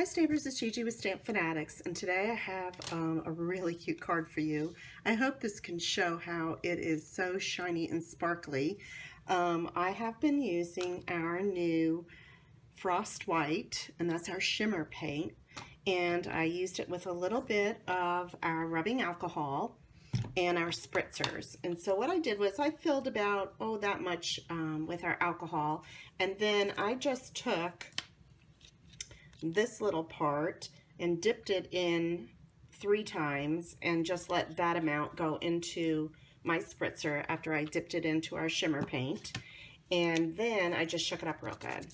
Stampers, it's Gigi with StampFUNatics, and today I have a really cute card for you. I hope this can show how it is so shiny and sparkly. I have been using our new Frost White, and that's our shimmer paint, and I used it with a little bit of our rubbing alcohol and our spritzers. And so what I did was I filled about, that much with our alcohol, and then I just took this little part and dipped it in 3 times and just let that amount go into my spritzer after I dipped it into our shimmer paint, and then I just shook it up real good.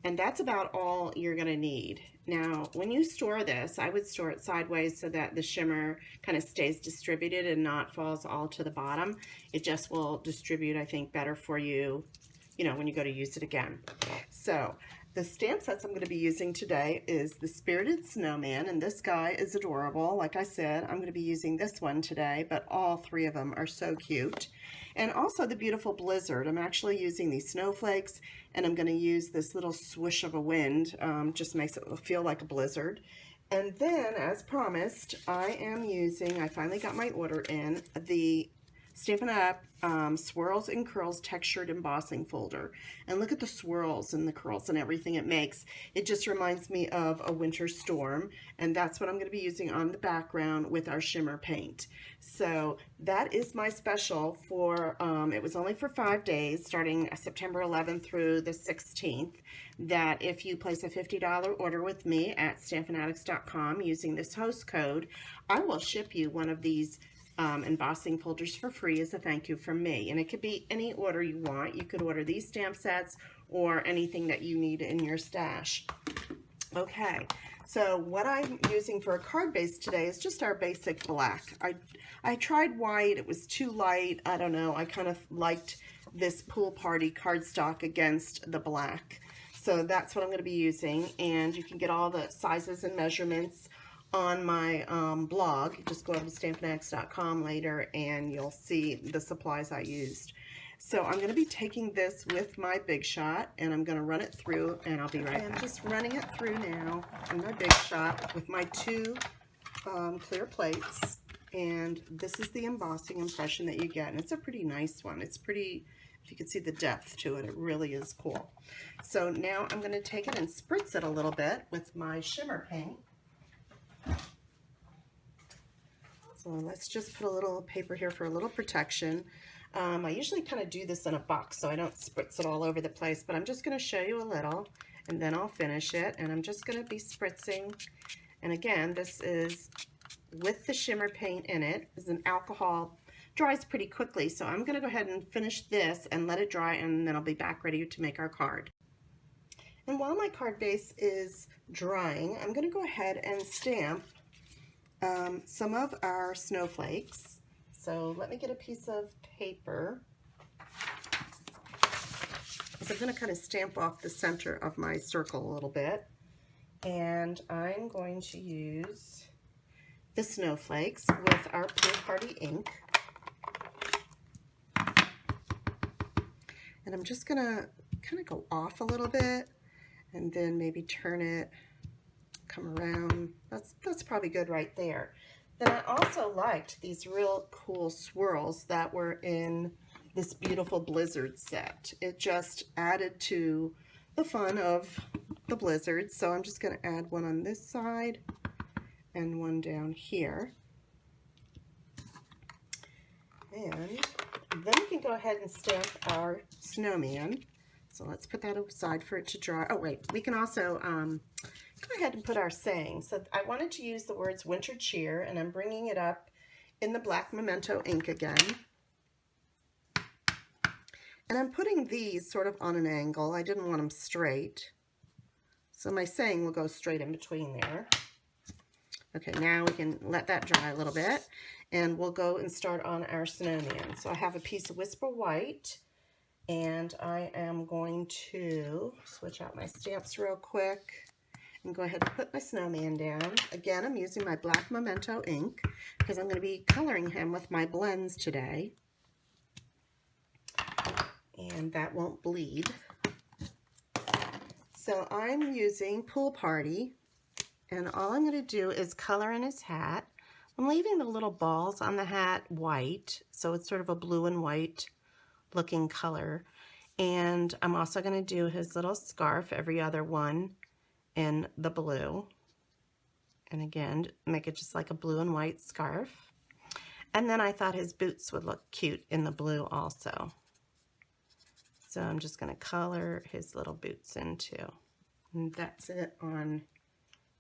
And that's about all you're going to need. Now when you store this, I would store it sideways so that the shimmer kind of stays distributed and not falls all to the bottom. It just will distribute, I think, better for you, when you go to use it again. So the stamp sets I'm going to be using today is the Spirited Snowman, and this guy is adorable. Like I said, I'm going to be using this one today, but all 3 of them are so cute. And also the beautiful Blizzard. I'm actually using these snowflakes, and I'm going to use this little swish of a wind, just makes it feel like a blizzard. And then, as promised, I finally got my order in, the Stampin' Up! Swirls and Curls Textured Embossing Folder. And look at the swirls and the curls and everything it makes. It just reminds me of a winter storm, and that's what I'm going to be using on the background with our shimmer paint. So that is my special for, it was only for 5 days, starting September 11th through the 16th, that if you place a $50 order with me at StampFUNatics.com using this host code, I will ship you one of these embossing folders for free as a thank you from me. And it could be any order you want. You could order these stamp sets or anything that you need in your stash. Okay, so what I'm using for a card base today is just our basic black. I tried white, it was too light. I don't know, I kind of liked this Pool Party cardstock against the black. So that's what I'm going to be using, and you can get all the sizes and measurements on my blog. Just go over to StampFUNatics.com later and you'll see the supplies I used. So I'm going to be taking this with my Big Shot, and I'm going to run it through, and I'll be right back. I'm just running it through now in my Big Shot with my 2 clear plates, and this is the embossing impression that you get, and it's a pretty nice one. It's pretty, if you can see the depth to it, it really is cool. So now I'm going to take it and spritz it a little bit with my shimmer paint. So let's just put a little paper here for a little protection. I usually kind of do this in a box so I don't spritz it all over the place, but I'm just going to show you a little and then I'll finish it. And I'm just going to be spritzing, and again, this is with the shimmer paint in it. It's an alcohol, dries pretty quickly, so I'm going to go ahead and finish this and let it dry, and then I'll be back ready to make our card. And while my card base is drying, I'm going to go ahead and stamp some of our snowflakes. So let me get a piece of paper, because I'm going to kind of stamp off the center of my circle a little bit. And I'm going to use the snowflakes with our Pool Party ink. And I'm just going to kind of go off a little bit, and then maybe turn it, come around. That's probably good right there. Then I also liked these real cool swirls that were in this beautiful Blizzard set. It just added to the fun of the Blizzard. So I'm just going to add one on this side and one down here. And then we can go ahead and stamp our snowman. So let's put that aside for it to dry. Oh wait, we can also go ahead and put our saying. So I wanted to use the words winter cheer, and I'm bringing it up in the black Memento ink again. And I'm putting these sort of on an angle. I didn't want them straight. So my saying will go straight in between there. Okay, now we can let that dry a little bit, and we'll go and start on our snowman. So I have a piece of Whisper White, and I am going to switch out my stamps real quick and go ahead and put my snowman down. Again, I'm using my black Memento ink because I'm going to be coloring him with my blends today. And that won't bleed. So I'm using Pool Party And all I'm going to do is color in his hat. I'm leaving the little balls on the hat white, so it's sort of a blue and white looking color. And I'm also going to do his little scarf, every other one in the blue. And again, make it just like a blue and white scarf. And then I thought his boots would look cute in the blue also. So I'm just going to color his little boots in too. And that's it on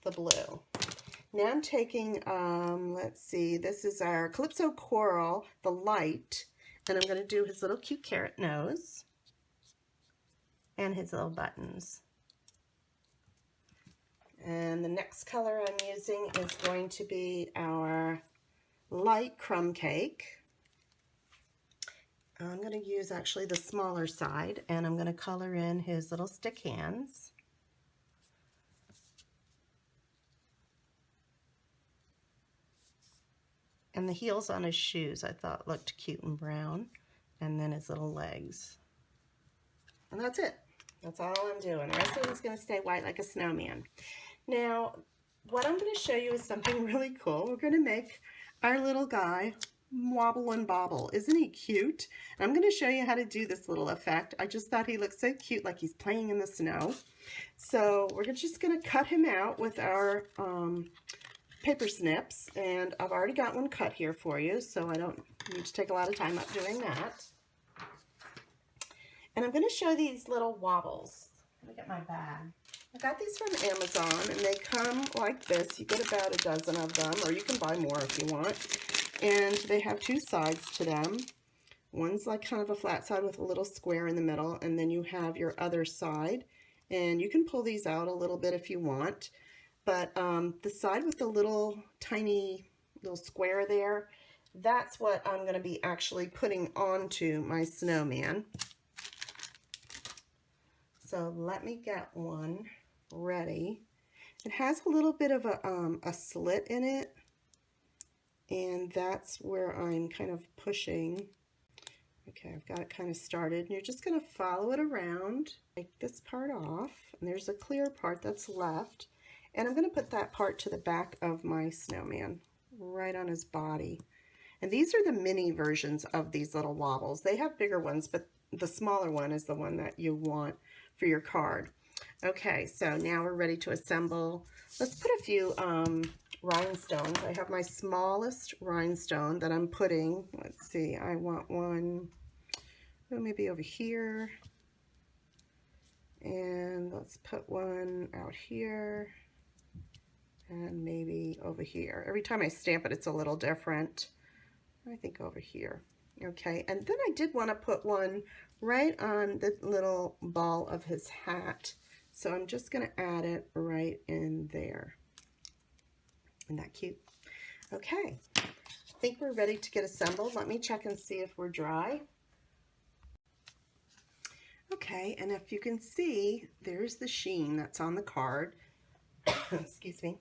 the blue. Now I'm taking, let's see, this is our Calypso Coral, the light, and I'm going to do his little cute carrot nose and his little buttons. And the next color I'm using is going to be our light crumb cake. I'm going to use actually the smaller side, and I'm going to color in his little stick hands. And the heels on his shoes I thought looked cute and brown. And then his little legs. And that's it. That's all I'm doing. The rest of it is going to stay white like a snowman. Now, what I'm going to show you is something really cool. We're going to make our little guy wobble and bobble. Isn't he cute? And I'm going to show you how to do this little effect. I just thought he looked so cute, like he's playing in the snow. So we're just going to cut him out with our paper snips, and I've already got one cut here for you, so I don't need to take a lot of time up doing that. And I'm going to show these little wobbles. Let me get my bag. I got these from Amazon, and they come like this. You get about a dozen of them, or you can buy more if you want. And they have two sides to them. One's like kind of a flat side with a little square in the middle, and then you have your other side. And you can pull these out a little bit if you want. But the side with the little tiny little square there, that's what I'm going to be actually putting onto my snowman. So let me get one ready. It has a little bit of a slit in it, and that's where I'm kind of pushing. Okay, I've got it kind of started, and you're just going to follow it around. Take this part off, and there's a clear part that's left. And I'm going to put that part to the back of my snowman, right on his body. And these are the mini versions of these little wobbles. They have bigger ones, but the smaller one is the one that you want for your card. Okay, so now we're ready to assemble. Let's put a few rhinestones. I have my smallest rhinestone that I'm putting. Let's see, I want one, maybe over here. And let's put one out here. And maybe over here. Every time I stamp it, it's a little different. I think over here. Okay, and then I did want to put one right on the little ball of his hat. So I'm just going to add it right in there. Isn't that cute? Okay, I think we're ready to get assembled. Let me check and see if we're dry. Okay, and if you can see, there's the sheen that's on the card. Excuse me.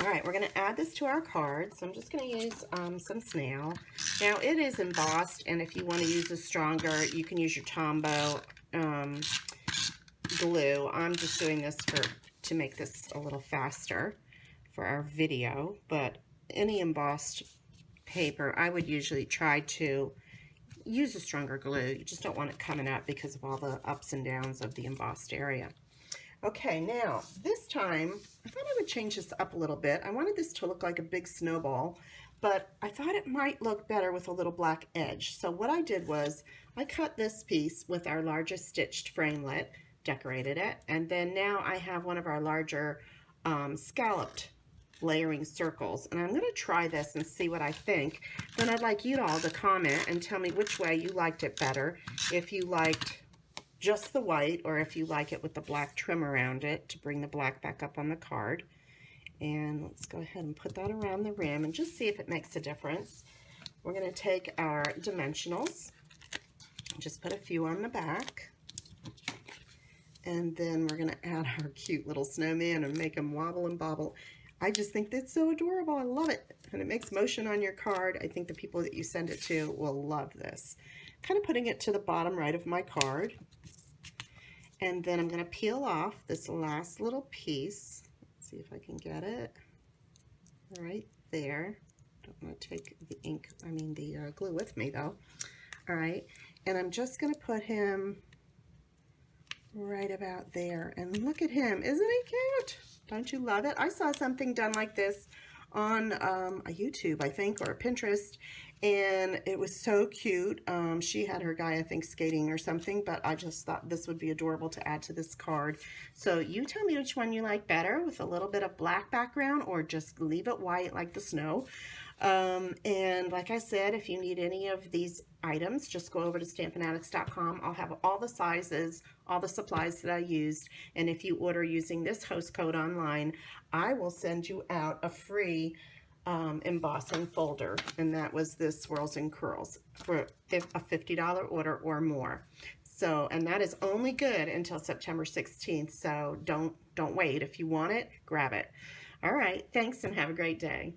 All right, we're going to add this to our card. So I'm just going to use some snail. Now it is embossed, and if you want to use a stronger, you can use your Tombow glue. I'm just doing this to make this a little faster for our video, but any embossed paper, I would usually try to use a stronger glue. You just don't want it coming up because of all the ups and downs of the embossed area. Okay, now this time I thought I would change this up a little bit. I wanted this to look like a big snowball, but I thought it might look better with a little black edge. So what I did was I cut this piece with our largest stitched framelit, decorated it, and then now I have one of our larger scalloped layering circles, and I'm going to try this and see what I think. Then I'd like you all to comment and tell me which way you liked it better, if you liked just the white or if you like it with the black trim around it to bring the black back up on the card. And let's go ahead and put that around the rim and just see if it makes a difference. We're going to take our dimensionals, just put a few on the back, and then we're going to add our cute little snowman and make him wobble and bobble. I just think that's so adorable. I love it. And it makes motion on your card. I think the people that you send it to will love this. Kind of putting it to the bottom right of my card. And then I'm going to peel off this last little piece. Let's see if I can get it right there. Don't want to take the ink, the glue with me though. All right, and I'm just going to put him right about there. And look at him. Isn't he cute? Don't you love it? I saw something done like this on a YouTube, I think, or a Pinterest, and it was so cute. She had her guy, I think, skating or something, but I just thought this would be adorable to add to this card. So you tell me which one you like better, with a little bit of black background or just leave it white like the snow. And like I said, if you need any of these items, just go over to StampFUNatics.com. I'll have all the sizes, all the supplies that I used, and if you order using this host code online, I will send you out a free embossing folder, and that was the Swirls and Curls for a $50 order or more. So, and that is only good until September 16th, so don't wait. If you want it, grab it. All right, thanks and have a great day.